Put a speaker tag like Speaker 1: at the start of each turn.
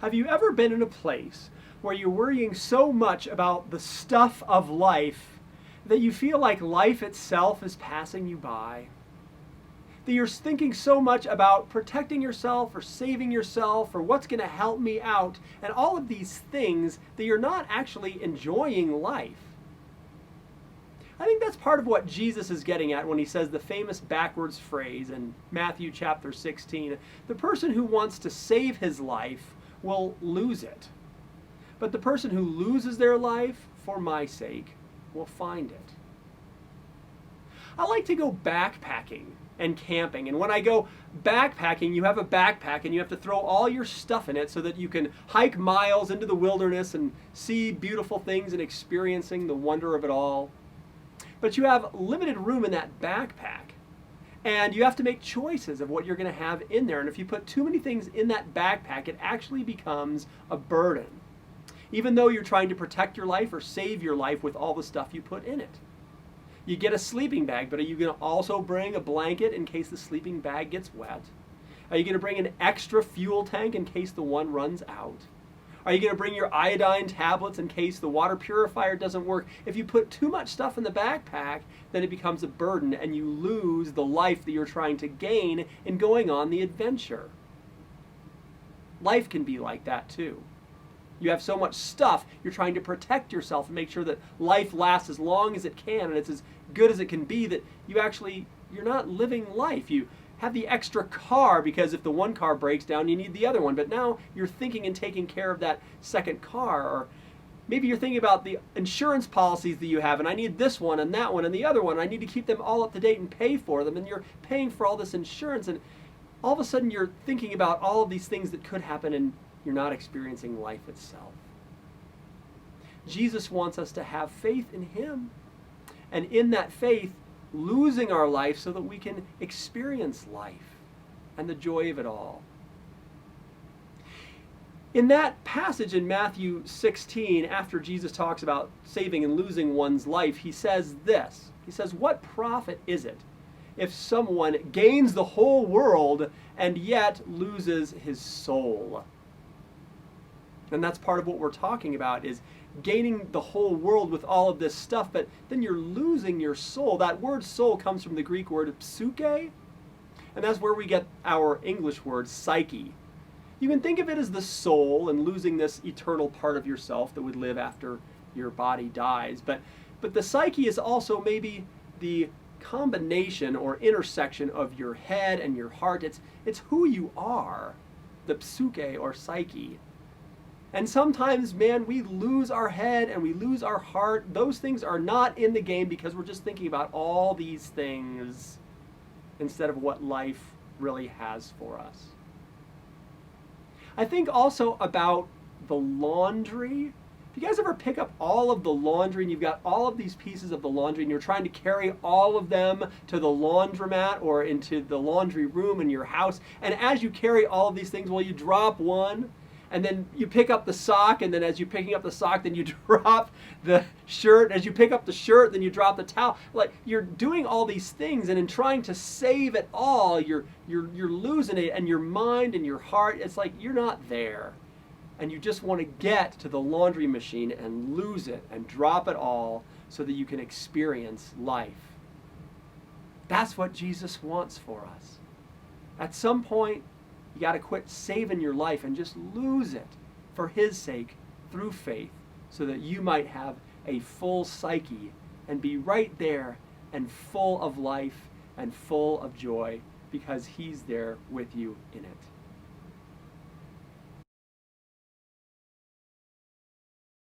Speaker 1: Have you ever been in a place where you're worrying so much about the stuff of life that you feel like life itself is passing you by? That you're thinking so much about protecting yourself or saving yourself or what's going to help me out and all of these things that you're not actually enjoying life? I think that's part of what Jesus is getting at when he says the famous backwards phrase in Matthew chapter 16. The person who wants to save his life will lose it. But the person who loses their life for my sake will find it. I like to go backpacking and camping. And when I go backpacking, you have a backpack and you have to throw all your stuff in it so that you can hike miles into the wilderness and see beautiful things and experiencing the wonder of it all. But you have limited room in that backpack, and you have to make choices of what you're going to have in there. And if you put too many things in that backpack, it actually becomes a burden, even though you're trying to protect your life or save your life with all the stuff you put in it. You get a sleeping bag, but are you going to also bring a blanket in case the sleeping bag gets wet? Are you going to bring an extra fuel tank in case the one runs out? Are you going to bring your iodine tablets in case the water purifier doesn't work? If you put too much stuff in the backpack, then it becomes a burden and you lose the life that you're trying to gain in going on the adventure. Life can be like that too. You have so much stuff, you're trying to protect yourself and make sure that life lasts as long as it can and it's as good as it can be, that you're not living life. You have the extra car because if the one car breaks down, you need the other one. But now you're thinking and taking care of that second car. Or maybe you're thinking about the insurance policies that you have, and I need this one and that one and the other one. I need to keep them all up to date and pay for them. And you're paying for all this insurance, and all of a sudden you're thinking about all of these things that could happen, and you're not experiencing life itself. Jesus wants us to have faith in him. And in that faith, losing our life so that we can experience life and the joy of it all. In that passage in Matthew 16, after Jesus talks about saving and losing one's life, he says this. He says, "What profit is it if someone gains the whole world and yet loses his soul?" And that's part of what we're talking about, is gaining the whole world with all of this stuff, but then you're losing your soul. That word soul comes from the Greek word psyche, and that's where we get our English word psyche. You can think of it as the soul and losing this eternal part of yourself that would live after your body dies. But the psyche is also maybe the combination or intersection of your head and your heart. It's who you are, the psyche or psyche. And sometimes, man, we lose our head and we lose our heart. Those things are not in the game because we're just thinking about all these things instead of what life really has for us. I think also about the laundry. If you guys ever pick up all of the laundry and you've got all of these pieces of the laundry and you're trying to carry all of them to the laundromat or into the laundry room in your house, and as you carry all of these things, well, you drop one, and then you pick up the sock, and then as you're picking up the sock, then you drop the shirt. As you pick up the shirt, then you drop the towel. Like, you're doing all these things, and in trying to save it all, you're losing it, and your mind and your heart, it's like you're not there. And you just want to get to the laundry machine and lose it and drop it all so that you can experience life. That's what Jesus wants for us. At some point, you got to quit saving your life and just lose it for his sake through faith so that you might have a full psyche and be right there and full of life and full of joy because he's there with you in it.